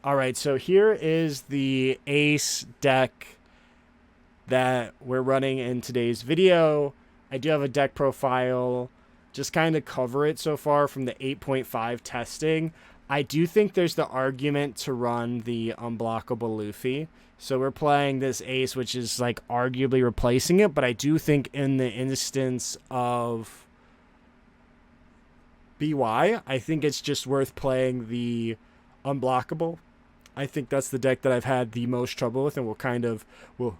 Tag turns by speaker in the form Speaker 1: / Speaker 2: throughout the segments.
Speaker 1: All right, so here is the Ace deck that we're running in today's video. I do have a deck profile, just kind of cover it so far from the 8.5 testing. I do think there's the argument to run the unblockable Luffy. So we're playing this Ace, which is like arguably replacing it, but I do think in the instance of BY, I think it's just worth playing the unblockable. I think that's the deck that I've had the most trouble with, and we'll.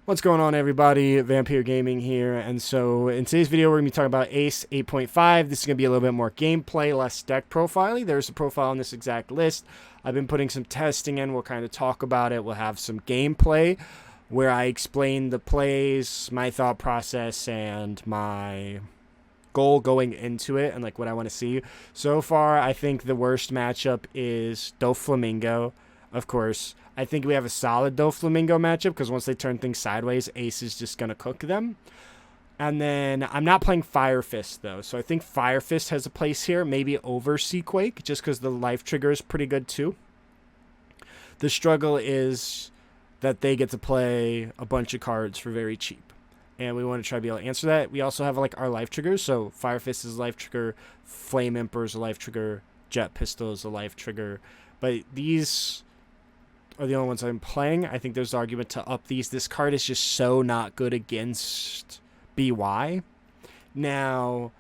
Speaker 1: What's going on, everybody? Vampyr Gaming here, and so in today's video, we're going to be talking about Ace 8.5. This is going to be a little bit more gameplay, less deck profiling. There's a profile on this exact list. I've been putting some testing in. We'll kind of talk about it. We'll have some gameplay where I explain the plays, my thought process, and my goal going into it, and like what I want to see. So far, I think the worst matchup is Doflamingo. Of course, I think we have a solid Doflamingo matchup because once they turn things sideways, Ace is just going to cook them. And then I'm not playing Fire Fist, though. So I think Fire Fist has a place here, maybe over Seaquake, just because the life trigger is pretty good, too. The struggle is that they get to play a bunch of cards for very cheap. And we want to try to be able to answer that. We also have like our life triggers. So Fire Fist is a life trigger, Flame Emperor is a life trigger, Jet Pistol is a life trigger. But these are the only ones I'm playing. I think there's an argument to up these. This card is just so not good against BY. Now,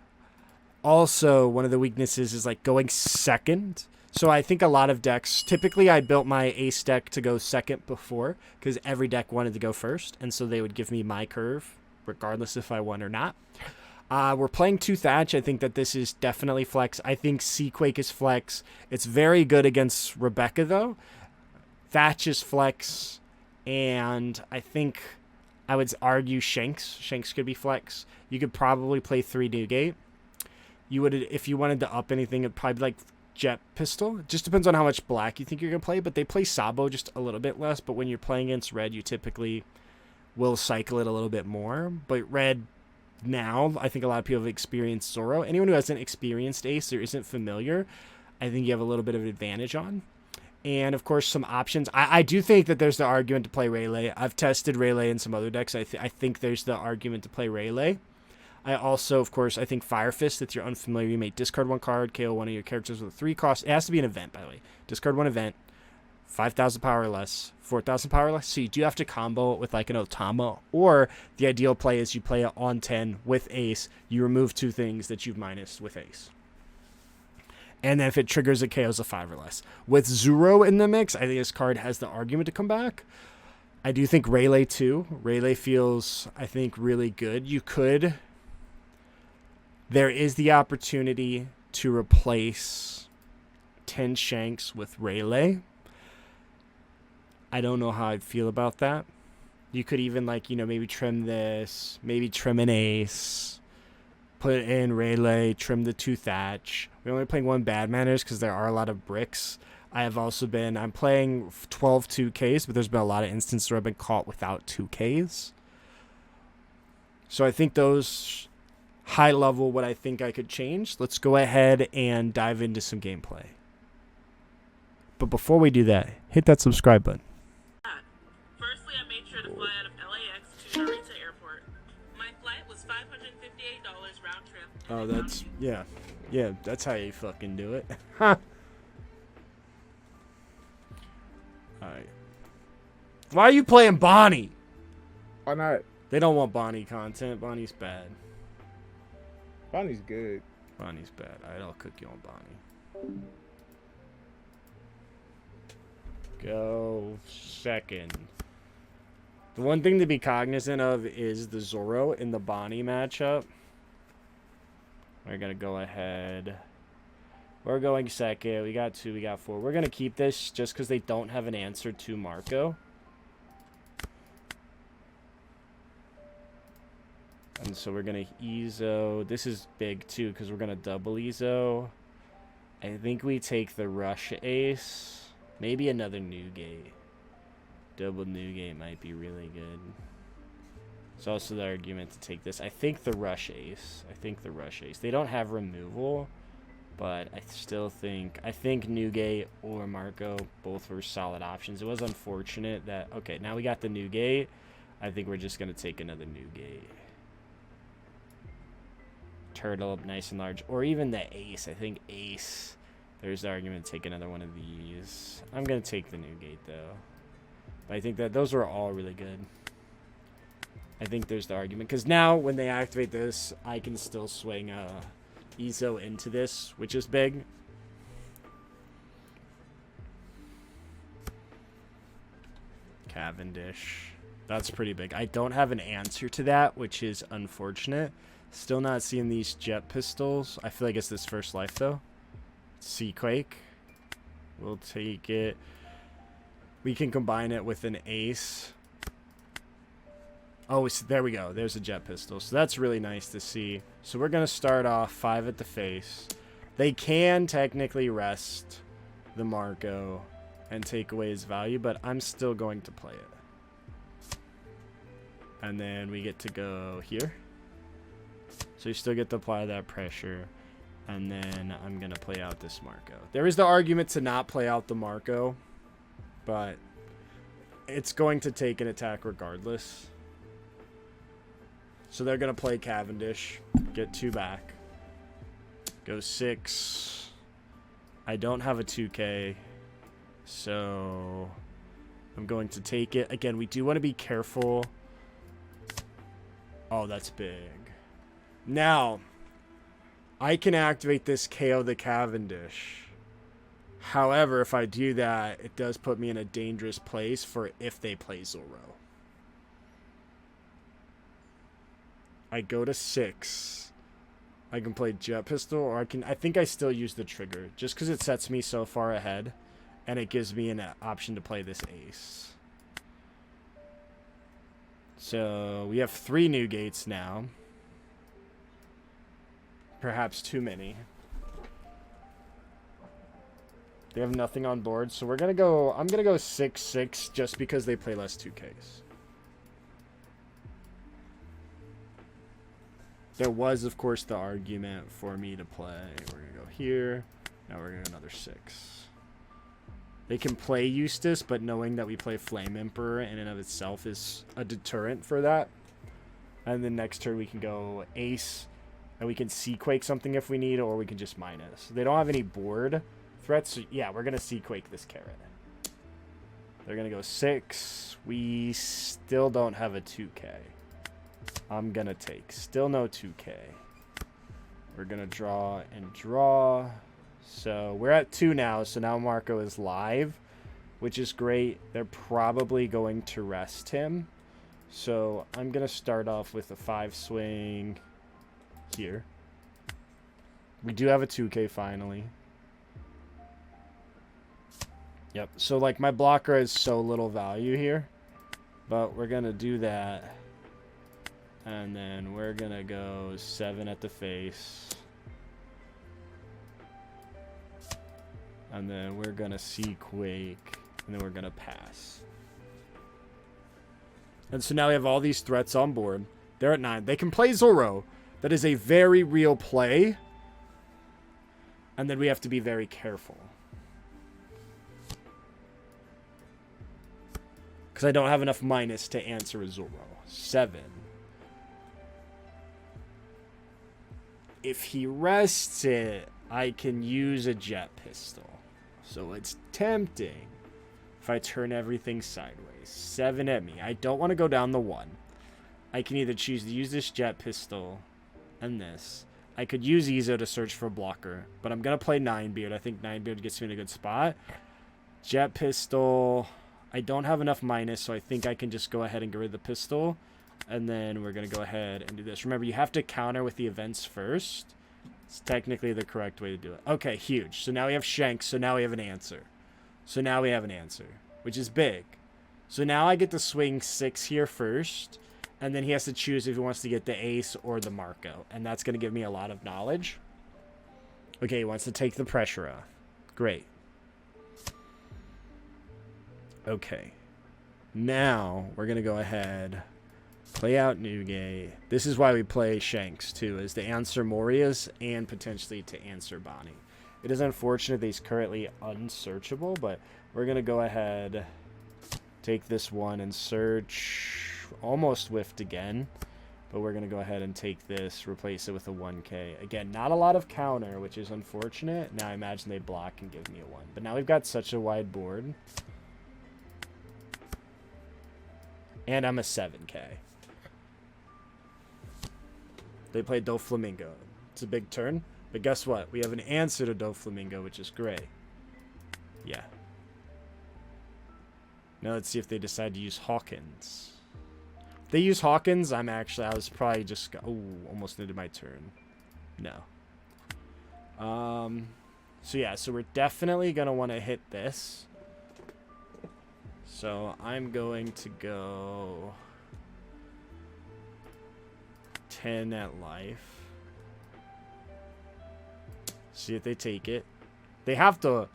Speaker 1: also one of the weaknesses is like going second. So I think a lot of decks, typically I built my Ace deck to go second before because every deck wanted to go first. And so they would give me my curve regardless if I won or not. We're playing 2 Thatch. I think that this is definitely flex. I think Seaquake is flex. It's very good against Rebecca, though. Thatch is flex. And I think I would argue Shanks. Shanks could be flex. You could probably play 3 Newgate. You would, if you wanted to up anything, it'd probably be like Jet Pistol. It just depends on how much black you think you're going to play. But they play Sabo just a little bit less. But when you're playing against red, you typically will cycle it a little bit more. But red now, I think a lot of people have experienced Zoro. Anyone who hasn't experienced Ace or isn't familiar, I think you have a little bit of an advantage on. And, of course, some options. I do think that there's the argument to play Rayleigh. I've tested Rayleigh in some other decks. I think there's the argument to play Rayleigh. I also, of course, I think Fire Fist, if you're unfamiliar, you may discard 1 card, KO one of your characters with a 3 cost. It has to be an event, by the way. Discard 1 event. 5,000 power or less, 4,000 power or less. So you do have to combo it with like an Otama. Or the ideal play is you play it on 10 with Ace. You remove 2 things that you've minused with Ace. And then if it triggers, it KOs a 5 or less. With Zoro in the mix, I think this card has the argument to come back. I do think Rayleigh too. Rayleigh feels, I think, really good. There is the opportunity to replace 10 Shanks with Rayleigh. I don't know how I'd feel about that. You could even, like, maybe trim this, maybe trim an Ace, put in Rayleigh, trim the 2 Thatch. We're only playing 1 Bad Manners because there are a lot of bricks. I'm playing 12 2Ks, but there's been a lot of instances where I've been caught without 2Ks. So I think those high level, what I think I could change. Let's go ahead and dive into some gameplay. But before we do that, hit that subscribe button.
Speaker 2: Firstly, I made sure to fly out of LAX to Narita Airport. My flight was $558 round trip.
Speaker 1: Oh, that's, yeah. Yeah, that's how you fucking do it. Huh. Alright. Why are you playing Bonney?
Speaker 3: Why not?
Speaker 1: They don't want Bonney content. Bonnie's bad.
Speaker 3: Bonnie's good.
Speaker 1: Bonnie's bad. Alright, I'll cook you on Bonney. Go second. The one thing to be cognizant of is the Zoro in the Bonney matchup. We're going to go ahead. We're going second. We got 2. We got 4. We're going to keep this just because they don't have an answer to Marco. And so we're going to Ezo. This is big too because we're going to double Ezo. I think we take the Rush Ace. Maybe another Newgate. Double Newgate might be really good. It's also the argument to take this. I think the Rush Ace. They don't have removal. But I think Newgate or Marco both were solid options. It was unfortunate that, okay, now we got the Newgate. I think we're just going to take another Newgate. Turtle, nice and large. Or even the Ace. I think Ace. There's the argument to take another one of these. I'm going to take the Newgate, though. But I think that those were all really good. I think there's the argument. Because now, when they activate this, I can still swing Izo into this, which is big. Cavendish. That's pretty big. I don't have an answer to that, which is unfortunate. Still not seeing these jet pistols. I feel like it's this first life, though. Seaquake. We'll take it. We can combine it with an Ace. Oh, so there we go. There's a jet pistol. So that's really nice to see. So we're going to start off 5 at the face. They can technically rest the Marco and take away his value, but I'm still going to play it. And then we get to go here. So you still get to apply that pressure. And then I'm going to play out this Marco. There is the argument to not play out the Marco, but it's going to take an attack regardless. So they're going to play Cavendish. Get 2 back. Go 6. I don't have a 2K. So I'm going to take it. Again, we do want to be careful. Oh, that's big. Now, I can activate this KO the Cavendish. However, if I do that, it does put me in a dangerous place for if they play Zoro. I go to 6. I can play Jet Pistol, or I think I still use the trigger, just because it sets me so far ahead, and it gives me an option to play this Ace. So we have 3 Newgates now. Perhaps too many. They have nothing on board, so we're gonna go. I'm gonna go 6-6 just because they play less 2Ks. There was, of course, the argument for me to play. We're going to go here. Now we're going to go another 6. They can play Eustace, but knowing that we play Flame Emperor in and of itself is a deterrent for that. And then next turn we can go Ace, and we can Seaquake something if we need, or we can just minus. They don't have any board threats, so yeah, we're going to Seaquake this carrot. They're going to go 6. We still don't have a 2K. I'm gonna take. Still no 2K. We're gonna draw and draw. So we're at 2 now. So now Marco is live, which is great. They're probably going to rest him. So I'm gonna start off with a 5 swing here. We do have a 2K finally. Yep. So like my blocker has so little value here, but we're gonna do that. And then we're going to go 7 at the face. And then we're going to Seaquake. And then we're going to pass. And so now we have all these threats on board. They're at 9. They can play Zoro. That is a very real play. And then we have to be very careful. Because I don't have enough minus to answer a Zoro. 7. If he rests it, I can use a jet pistol. So it's tempting if I turn everything sideways. 7 at me. I don't want to go down the 1. I can either choose to use this jet pistol and this. I could use Izo to search for a blocker, but I'm going to play Ninebeard. I think Ninebeard gets me in a good spot. Jet pistol. I don't have enough minus, so I think I can just go ahead and get rid of the pistol. And then we're going to go ahead and do this. Remember, you have to counter with the events first. It's technically the correct way to do it. Okay, huge. So now we have Shanks. So now we have an answer. Which is big. So now I get to swing 6 here first. And then he has to choose if he wants to get the Ace or the Marco. And that's going to give me a lot of knowledge. Okay, he wants to take the pressure off. Great. Okay. Now we're going to go ahead Play out Newgate. This is why we play Shanks, too, is to answer Moria's and potentially to answer Bonney. It is unfortunate that he's currently unsearchable, but we're going to go ahead, take this one and search. Almost whiffed again, but we're going to go ahead and take this, replace it with a 1K. Again, not a lot of counter, which is unfortunate. Now I imagine they block and give me a 1. But now we've got such a wide board. And I'm a 7K. They play Doflamingo. It's a big turn. But guess what? We have an answer to Doflamingo, which is gray. Yeah. Now let's see if they decide to use Hawkins. If they use Hawkins, I was probably just... Oh, almost ended my turn. No. So yeah, so we're definitely going to want to hit this. So I'm going to go 10 at life. See if they take it. They have to.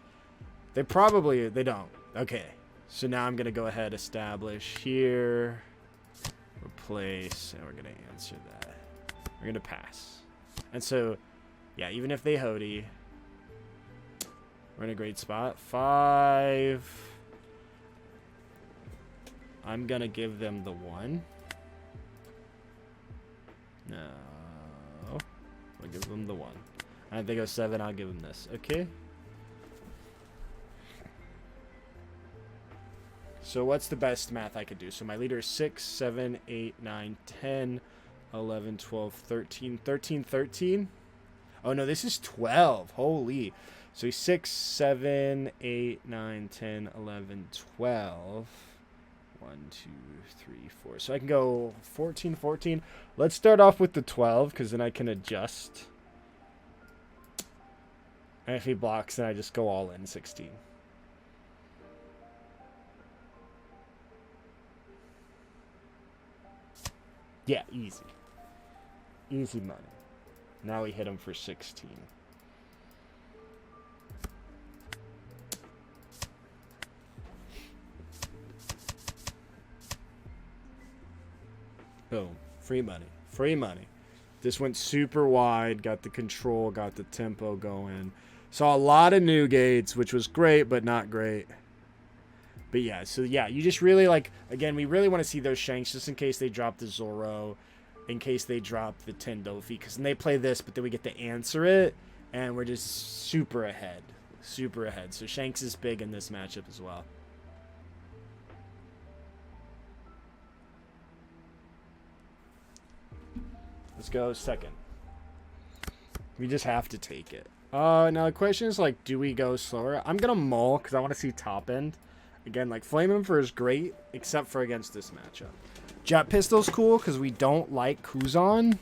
Speaker 1: They don't. Okay. So now I'm going to go ahead, establish here. Replace. And we're going to answer that. We're going to pass. And so, yeah, even if they Hody, we're in a great spot. 5. I'm going to give them the 1. No. I'll give them the 1. And if they go 7, I'll give them this. Okay. So what's the best math I could do? So my leader is 6, 7, 8, 9, 10, 11, 12, 13. 13. Oh, no, this is 12. Holy. So 6, 7, 8, 9, 10, 11, 12. 1, 2, 3, 4. So I can go 14, 14. Let's start off with the 12, because then I can adjust. And if he blocks, then I just go all in 16. Yeah, easy. Easy money. Now we hit him for 16. Boom. Free money. Free money. This went super wide. Got the control. Got the tempo going. Saw a lot of Newgates, which was great, but not great. But yeah, so yeah, you just really like, again, we really want to see those Shanks just in case they drop the Zoro, in case they drop the 10 Dofi, because then they play this, but then we get to answer it, and we're just super ahead. Super ahead. So Shanks is big in this matchup as well. Let's go second. We just have to take it. Now the question is, like, do we go slower? I'm going to mull because I want to see top end. Again, like, Flame Emperor is great, except for against this matchup. Jet Pistol's cool because we don't like Kuzan.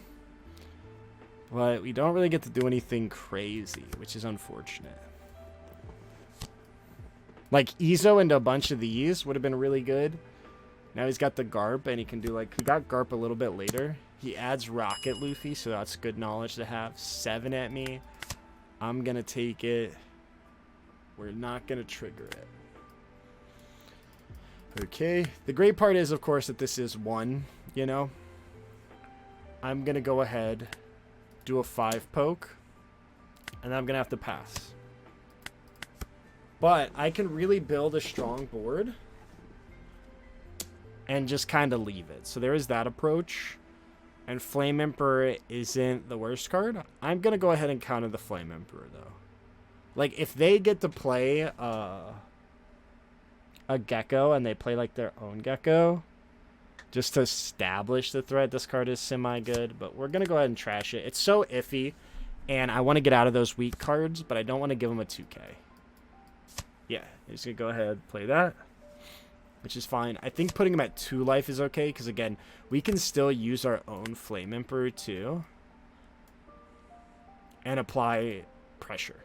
Speaker 1: But we don't really get to do anything crazy, which is unfortunate. Like, Izo into a bunch of these would have been really good. Now he's got the Garp, and he can do, like, he got Garp a little bit later. He adds Rocket Luffy, so that's good knowledge to have. 7 at me. I'm going to take it. We're not going to trigger it. Okay. The great part is, of course, that this is 1, you know. I'm going to go ahead, do a 5 poke, and I'm going to have to pass. But I can really build a strong board and just kind of leave it. So there is that approach. And Flame Emperor isn't the worst card. I'm going to go ahead and counter the Flame Emperor, though. Like, if they get to play a Gecko and they play, like, their own Gecko, just to establish the threat, this card is semi-good. But we're going to go ahead and trash it. It's so iffy, and I want to get out of those weak cards, but I don't want to give them a 2K. Yeah, I'm just going to go ahead and play that, which is fine. I think putting him at 2 life is okay, because, again, we can still use our own Flame Emperor, too, and apply pressure.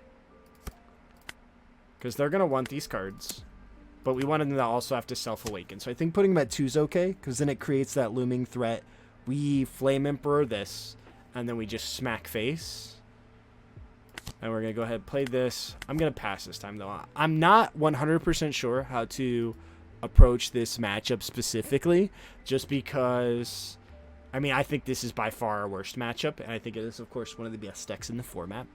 Speaker 1: Because they're going to want these cards, but we want them to also have to self-awaken. So I think putting him at 2 is okay, because then it creates that looming threat. We Flame Emperor this, and then we just smack face. And we're going to go ahead and play this. I'm going to pass this time, though. I'm not 100% sure how to approach this matchup specifically, just because, I mean, I think this is by far our worst matchup, and I think it is, of course, one of the best decks in the format.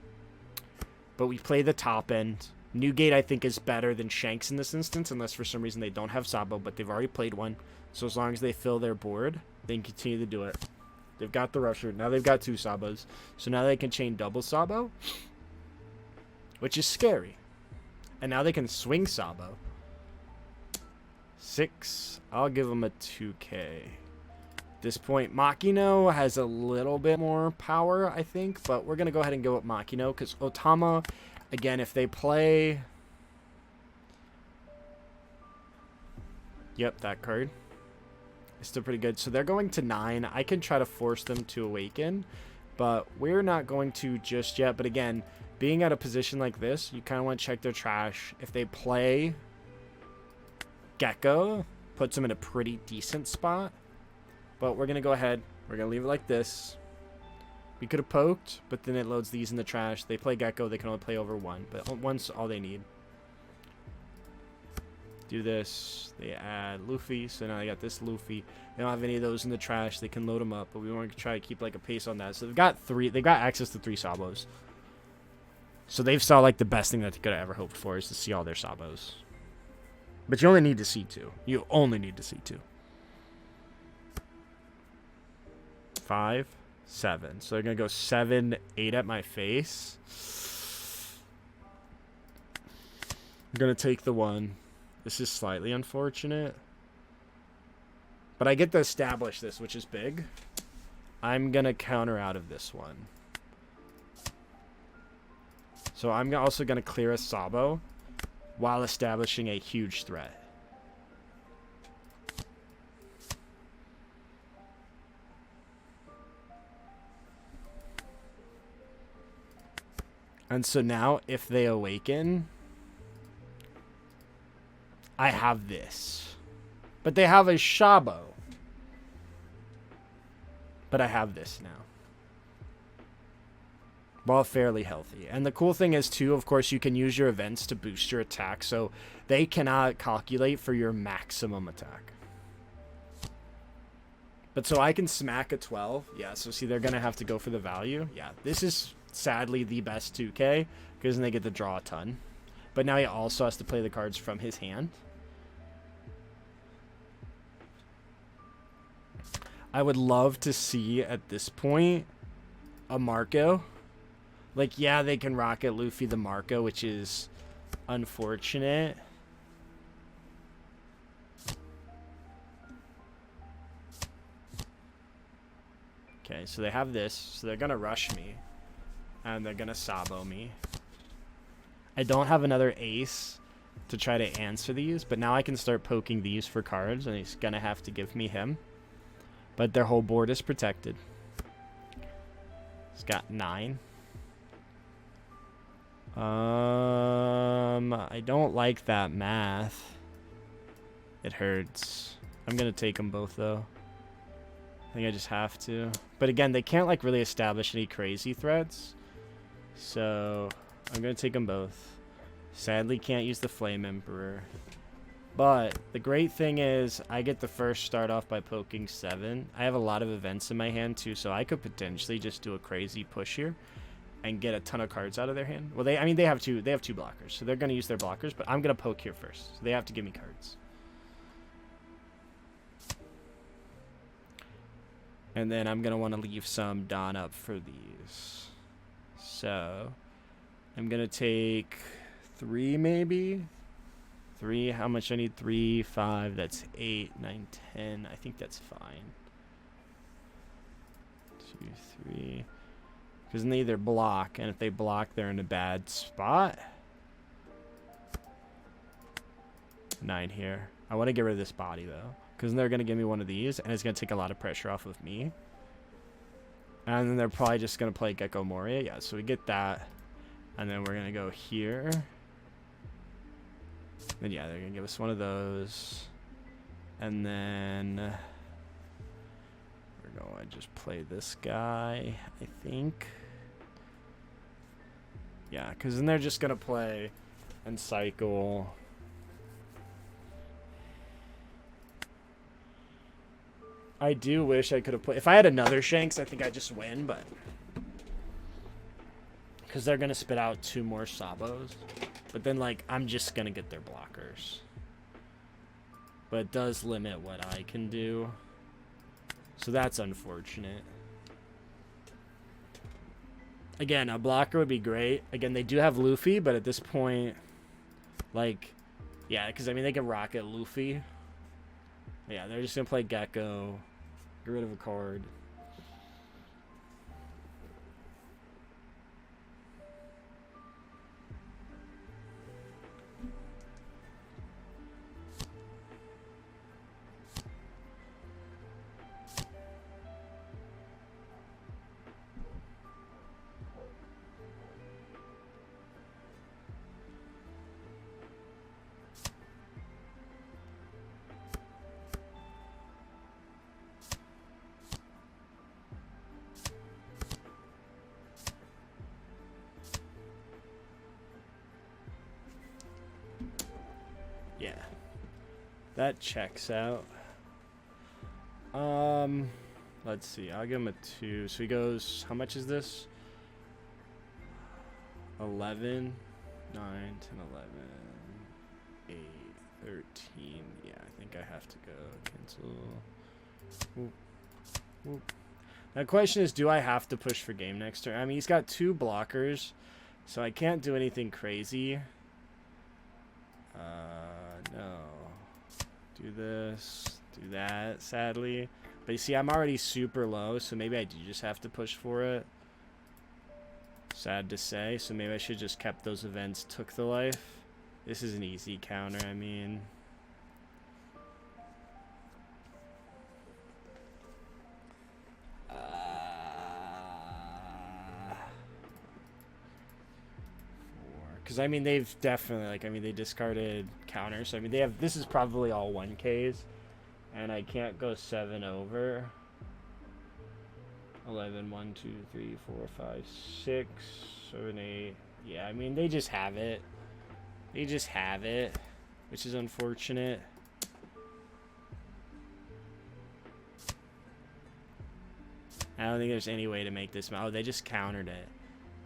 Speaker 1: But we play the top end. Newgate, I think, is better than Shanks in this instance, unless for some reason they don't have Sabo, but they've already played one. So as long as they fill their board, they can continue to do it. They've got the Rusher. Now they've got 2 Sabos. So now they can chain double Sabo, which is scary. And now they can swing Sabo. 6. I'll give them a 2K. At this point, Makino has a little bit more power, I think. But we're going to go ahead and go with Makino, because Otama, again, if they play... Yep, that card. It's still pretty good. So they're going to 9. I can try to force them to awaken, but we're not going to just yet. But again, being at a position like this, you kind of want to check their trash. If they play Gecko, puts them in a pretty decent spot. But we're going to go ahead. We're going to leave it like this. We could have poked, but then it loads these in the trash. They play Gecko. They can only play over 1, but 1's all they need. Do this. They add Luffy, so now they got this Luffy. They don't have any of those in the trash. They can load them up, but we want to try to keep like a pace on that. So they've got 3. They got access to 3 Sabos. So they've saw like the best thing that they could have ever hoped for is to see all their Sabos. But you only need to see 2. You only need to see 2. 5, 7. So they're gonna go 7, 8 at my face. I'm gonna take the 1. This is slightly unfortunate. But I get to establish this, which is big. I'm going to counter out of this one. So I'm also going to clear a Sabo while establishing a huge threat. And so now, if they awaken... I have this. But they have a Shabo. But I have this now. While fairly healthy. And the cool thing is, too, of course, you can use your events to boost your attack. So they cannot calculate for your maximum attack. But so I can smack a 12. Yeah, so see, they're going to have to go for the value. Yeah, this is sadly the best 2K. Because then they get to draw a ton. But now he also has to play the cards from his hand. I would love to see at this point a Marco. Like, yeah, they can rocket Luffy the Marco, which is unfortunate. Okay, so they have this. So they're going to rush me. And they're going to Sabo me. I don't have another ace to try to answer these, but now I can start poking these for cards, and he's going to have to give me him. But their whole board is protected. He's got 9. I don't like that math. It hurts. I'm going to take them both, though. I think I just have to. But again, they can't, like, really establish any crazy threats. So I'm going to take them both. Sadly, can't use the Flame Emperor. But the great thing is I get the first start off by poking 7. I have a lot of events in my hand, too, so I could potentially just do a crazy push here and get a ton of cards out of their hand. Well, they have two blockers, so they're going to use their blockers, but I'm going to poke here first. So they have to give me cards. And then I'm going to want to leave some Dawn up for these. So I'm going to take 3 maybe. 3, how much I need? 3, 5, that's 8, 9, 10. I think that's fine. 2, 3. Because they either block, and if they block, they're in a bad spot. 9 here. I want to get rid of this body, though. Because they're going to give me one of these, and it's going to take a lot of pressure off of me. And then they're probably just going to play Gecko Moria. Yeah, so we get that. And then we're going to go here. Then, yeah, they're going to give us one of those. And then we're going to just play this guy, I think. Yeah, because then they're just going to play and cycle. I do wish I could have played. If I had another Shanks, I think I'd just win, but because they're gonna spit out 2 more Sabos, but then like I'm just gonna get their blockers. But it does limit what I can do, so that's unfortunate. Again, a blocker would be great. Again, they do have Luffy, but at this point, like, yeah, because I mean they can rocket Luffy. Yeah, they're just gonna play Gecko, get rid of a card. Yeah, that checks out. Let's see. I'll give him a 2. So he goes. How much is this? 11, 9, 10, 11, 8, 13. Yeah, I think I have to go. Cancel. Whoop. Whoop. Now, the question is, do I have to push for game next turn? I mean, he's got 2 blockers, so I can't do anything crazy. No. Do this. Do that, sadly. But you see, I'm already super low, so maybe I do just have to push for it. Sad to say. So maybe I should just kept those events, took the life. This is an easy counter, I mean. Because, I mean, they've definitely, like, I mean, they discarded counters. So, I mean, they have, this is probably all 1Ks. And I can't go 7 over. 11, 1, 2, 3, 4, 5, 6, 7, 8. Yeah, I mean, they just have it. They just have it, which is unfortunate. I don't think there's any way to make this. Oh, they just countered it,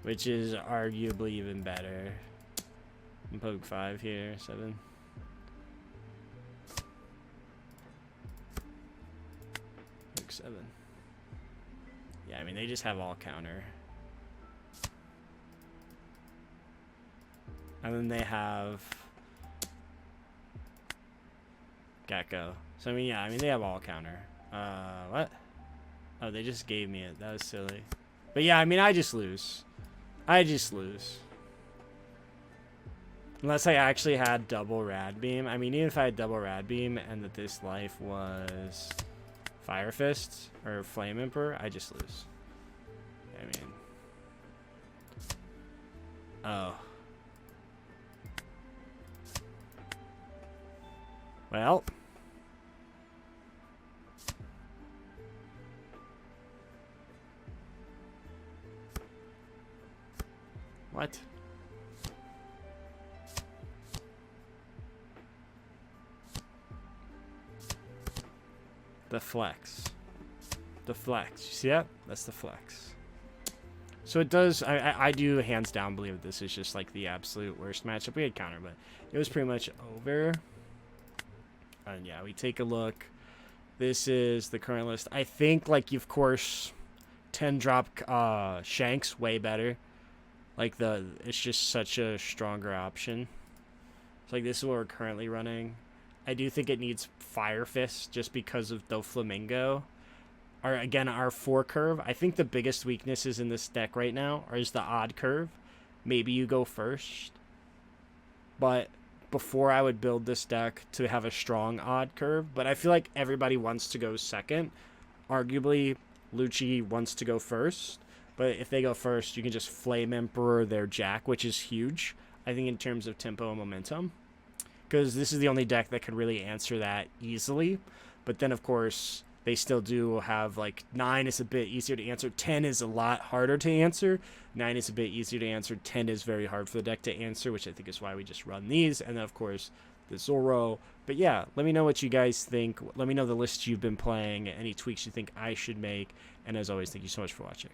Speaker 1: which is arguably even better. And poke 5 here, 7. Poke 7. Yeah, I mean, they just have all counter. And then they have Gecko. So, I mean, yeah, I mean, they have all counter. What? Oh, they just gave me it. That was silly. But, yeah, I mean, I just lose. I just lose. Unless I actually had double Rad Beam. I mean, even if I had double Rad Beam and that this life was Fire Fist or Flame Emperor, I just lose. I mean... Oh. Well... What? The flex. The flex. You see that? That's the flex. So it does... I do hands down believe that this is just like the absolute worst matchup. We had counter, but it was pretty much over. And yeah, we take a look. This is the current list. I think, like, of course, 10 drop Shanks way better. Like, it's just such a stronger option. So, like, this is what we're currently running. I do think it needs Fire Fist just because of Doflamingo. Again, our 4 curve. I think the biggest weaknesses in this deck right now is the odd curve. Maybe you go first. But before I would build this deck to have a strong odd curve. But I feel like everybody wants to go second. Arguably, Lucci wants to go first. But if they go first, you can just Flame Emperor their Jack, which is huge, I think, in terms of tempo and momentum. Because this is the only deck that could really answer that easily. But then, of course, they still do have, like, 9 is a bit easier to answer. 10 is a lot harder to answer. 9 is a bit easier to answer. 10 is very hard for the deck to answer, which I think is why we just run these. And then, of course, the Zoro. But yeah, let me know what you guys think. Let me know the lists you've been playing, any tweaks you think I should make. And as always, thank you so much for watching.